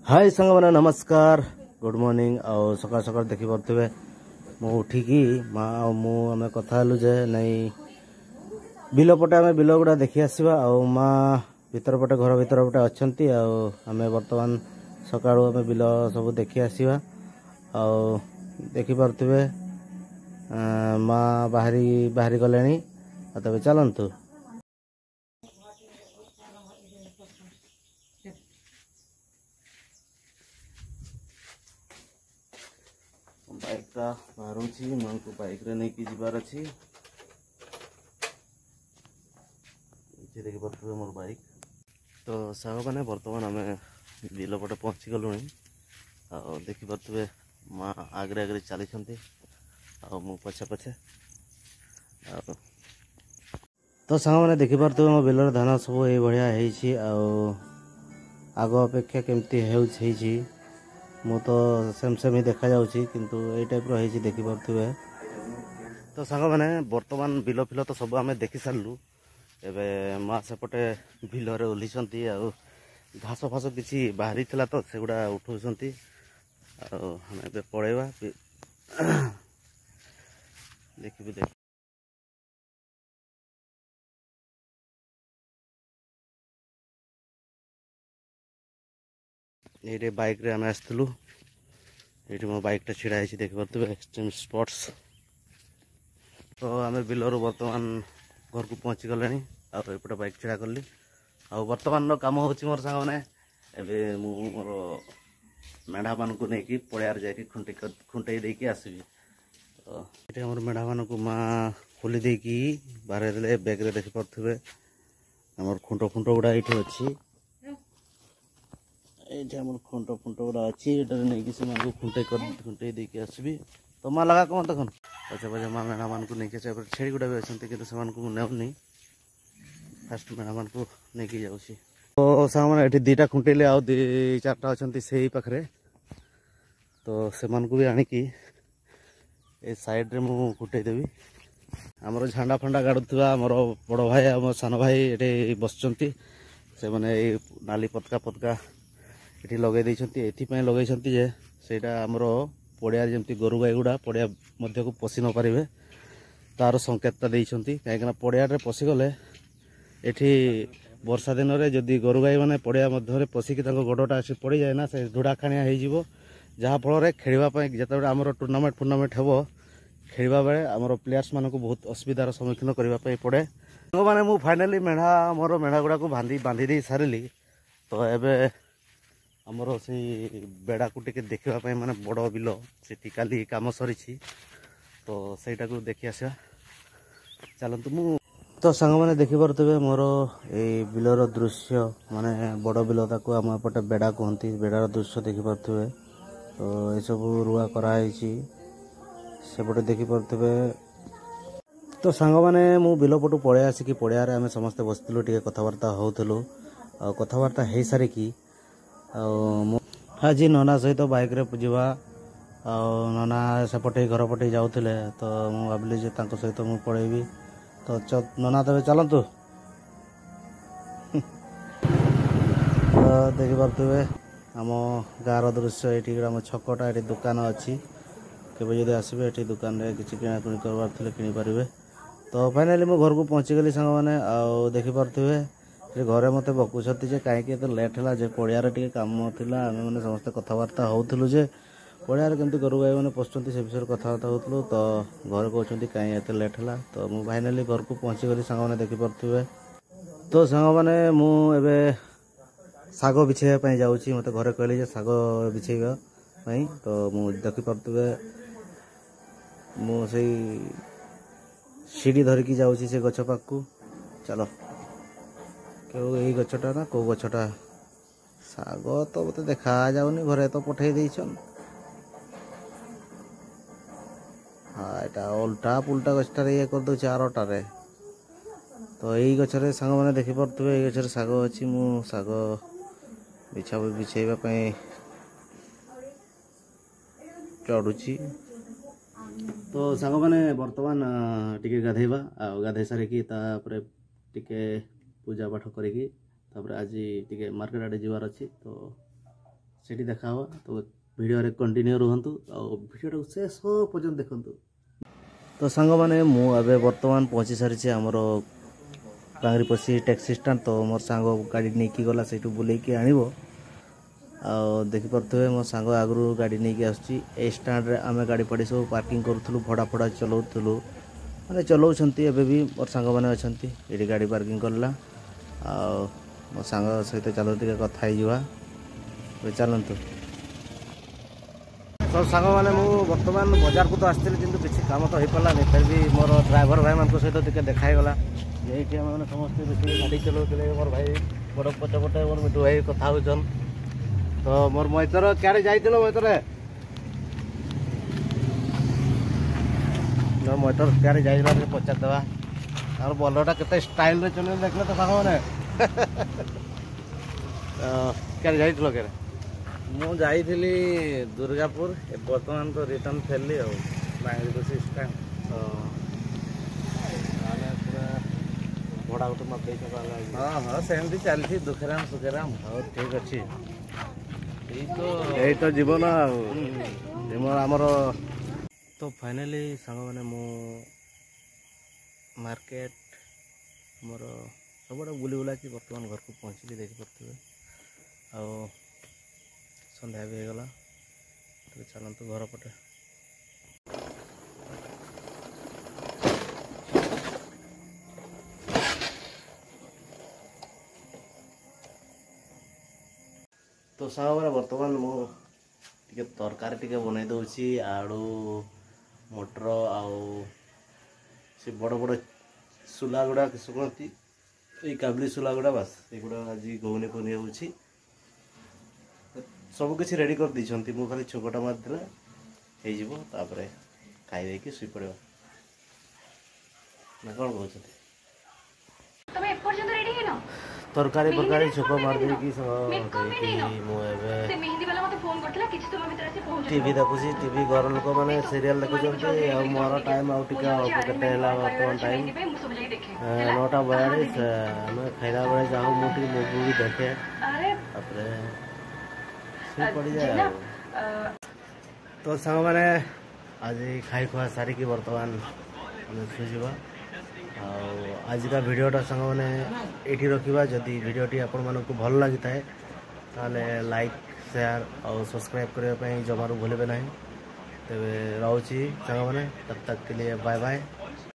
हाय सांग मैंने नमस्कार गुड मॉर्निंग आउ सकाल सकाल देखी पारे मु उठिकी माँ आम कथा जे नहीं बिल पटे आम बिल गुड़ा देखी आसवा माँ भीतर पटे घर भीतर पटे अच्छा आम बर्तमान सका बिल सब देखी आसवा देखी पारे माँ बाहरी गले तब चलतु बाइक बाहर माँ को बाइक रे नहीं कि जीवार अच्छी देखी पारे मोर बाइक तो साग मैंने बर्तमान आम बिल पटे पहुँची गलु देखी पारे माँ आगे आगे चली मु पछे पछे तो सांग मैंने देखी पारे मो बिलर धान सब ये भाया आग अपेक्षा केमती मु तो सेम सेम ही देखा जाउछि किंतु ए टाइप रो हेछि देखि पारथुवे। तो सांग माने वर्तमान बिल फिल तो सब आमे देखि सारलु एबे मा सेपटे बिल रे ओलिसंती आ घास फास किछि बाहरी थिला तो सेगुडा उठौसंती आ हम एबे पळेबा देखि देख ये बाइक रे आम आसलु ये मो बाइक टा छिड़ा है देखी पारे एक्सट्रीम स्पोर्ट्स। तो आम बिलर बर्तमान घर को पहुँची गले आउटे बाइक छिड़ा कली बर्तमान कम हो मोर सांग मैंने एवं मोर मेढ़ा मान को लेकिन पड़ियार जाकि खुंटे देकी आसबि। तो ये मोर मेढ़ा मान को माँ खोली देकी बाहर देले बैग रे देखी पारे आम खुंट खुंट गुड़ा ये अच्छी ये खुंट खुंट गुड़ा अच्छी नहीं से खुंटे देकी आसबि। तो माँ लगा कौन देख पचे पचे माँ मेढ़ा मान को लेकिन छेड़ी गुड़ा भी अच्छा कि नहीं फास्ट मेढ़ा मान को लेकिन जाऊँ। तो सांग मैंने ये दीटा खुंटेले आउ दी चार्टा अच्छा से पाखे तो से को भी आणिकी ए साइड रे मु खुटेदेवी आमर झंडा फंडा गाड़ुवा आमर बड़ भाई आम सान भाई ये बसचंती से मैंने नाली पतका पतका ये लगे ये लगे जे सेटा आमर पड़िया जमी गोरु गाई गुड़ा पड़िया मध्य को पशि न पारे तार संकेतटा देइछंती कहीं पड़िया पशिगले एठी वर्षा दिन में जदि गोरु गाई मैंने पड़िया मध्य पशिकी गोड़टा आसी पड़ जाए ना से ढुड़ा खाणिया हो जहाँफल खेलवाई जिते आम टूर्णामेंट फूर्णामेंट हे खेलवा बेले आमर प्लेयर्स मान को बहुत असुविधार सम्मुखीन करने पड़े मैंने मु फाइनाली मेढ़ा मोर मेढ़ा गुड़ा को बांधी दे सारे। तो एबे आमर से बेड़ा को टिके देखापी माने बड़ बिल से काली कम सरी तो सहीटा को देखी आसा चलतु मु। तो सांग मैंने देखी पारे मोर ये बिलर दृश्य माने बड़ बिल आम एपटे बेड़ा कहती बेड़ार दृश्य देखी पारे। तो ये सब रुआ कराई सेपटे देखी पारे। तो सांग मैंने मु बिल पटू पड़े आसिकी पड़िया आम समस्ते बसलु टे कथबार्ता होलु कथबार्ता हो सारिकी आज नना सहित बाइक रे पूजा नना सेपटे घर पटे जाऊे तो मु भाविली सहित मु पड़ेबी। तो नना तबे चलतु तो देखी पारे आम गाँव दृश्य ये आम छकटा ये दुकान अच्छी केवे जब आसबे ये दुकान में किसी किणाकुणी करवार थे किनीपारे। तो फाइनाली मो घर को पहुँची गली सांग मैंने देखी पारे घरे मत बकुंट कहीं लेट है पड़ियार टे कम था आम मैंने समस्त कथबार्ता होलु जे पड़ियार केमती गोरु गाई मैंने पशुंट से विषय कथबार्ता होलु। तो घर कहते कहीं एत लेट है तो मु फाइनाली घर को पहुँची गली सांग मैंने देखी पारे। तो सांग मैंने मुझे साग बिछाई जाऊँगी मत घरे कहले साग बिछेगा तो मुझे देखी पारे मुझे सीढ़ी धरिकी जाऊँगी से गछ पाख को चलो क्यों यही गछटा ना कौ गछटा साग तो मत देखा जाऊनी घरे तो पठे देछन हाँ यहाँ उल्टा पुल्टा गछटार ये कर दे आरटारे। तो यही गचरे सांग मैंने देखी पारे ये गचर साग अच्छी मु साग बिछाइबा चढ़ुची। तो सांग मैंने बर्तमान टिके गाधेबा गाधे सारिकी टिके पूजा पाठ करी आज टिके मार्केट आड़े जीवार अच्छी। तो सेठी देखा हुआ तो वीडियो रे कंटिन्यू रुहंतु और वीडियो शेष पर्यंत देखंतु। तो सांग माने मु अबे वर्तमान पहुंची सारी आमर बांगरीपसी टैक्सी स्टैंड। तो मोर सांग गाड़ी नहीं की गला सेठू बुले के आनिबो आ देखि परथवे मो सांग आगरू गाड़ी नहीं के आछी ए स्टैंड रे आमे गाड़ी पड़ी सब पार्किंग करथुलु भड़ा फड़ा चलाउथुलु माने चलाउछंती एबे भी मोर सांग माने अछंती एडी गाड़ी पार्किंग करला आ मो सांग सहित चलो टिके कथा ही जुवा चलतु। तो सांग मैंने बर्तमान बजार को तो आसती किंतु किसी काम तो हो पारानी फिर भी मोर ड्राइवर भाई मान सहित टे देखाईगला ये समस्ते देखिए गाड़ी चलाते मोर भाई बड़ पटे पटे मोर मिठू भाई कथा होचन। तो मोर मैतर क्या जाइल मैतर मैतर क्या जाइला पचारदेवा और बोलरटा के स्टाइल चल देखले तो सांग मैंने क्या जाइल क्या मु जाइली दुर्गापुर बर्तमान तो रिटर्न फेरली आ बांगरीपसी स्टैंड। तो भड़ा गोटे मत हाँ हाँ सेमती चलती दुखेराम सुखेराम हाँ ठीक अच्छे यही तो जीवन आमर। तो फाइनाली सांग मैंने मु मार्केट मोर सब बुली बुला कि बर्तमान घर को पहुँचली देखिपे आ संध्या भी होगला। तो चलतु घर पटे। तो सांग मैंने बर्तमान मुझे तरकारी टिके बनई दूसरी आलू मटर आउ से बड़ बड़ सुला गुड़ा शुणती ये काबली सुला गुड़ा बास युवा आज गौनी फौनी हो सब किसी रेडी कर दी मु खाली छोकटा मारदे होपर खाई शुई पड़ा ना कौन कौन तरकारी फरकारी छोक मारदे टीवी देखुची टीवी घर लोक मैंने सीरियल देखुं मोर टाइम आउटे बर्तमान टाइम 9:42 आम खाला बेले जाऊँ मुझे मुवी भी देखे पड़ जाए। तो सांग मैंने आज खाई खुआ सारिकी बर्तमान शुआ आज का वीडियोटा सांग मैंने ये रखा जदि वीडियोटी आपण मानक भल लगी था ताले लाइक शेयर और सब्सक्राइब करने जमारू भूलें ना। तेरे रोची सांग मैंने तब तक के लिए बाय बाय।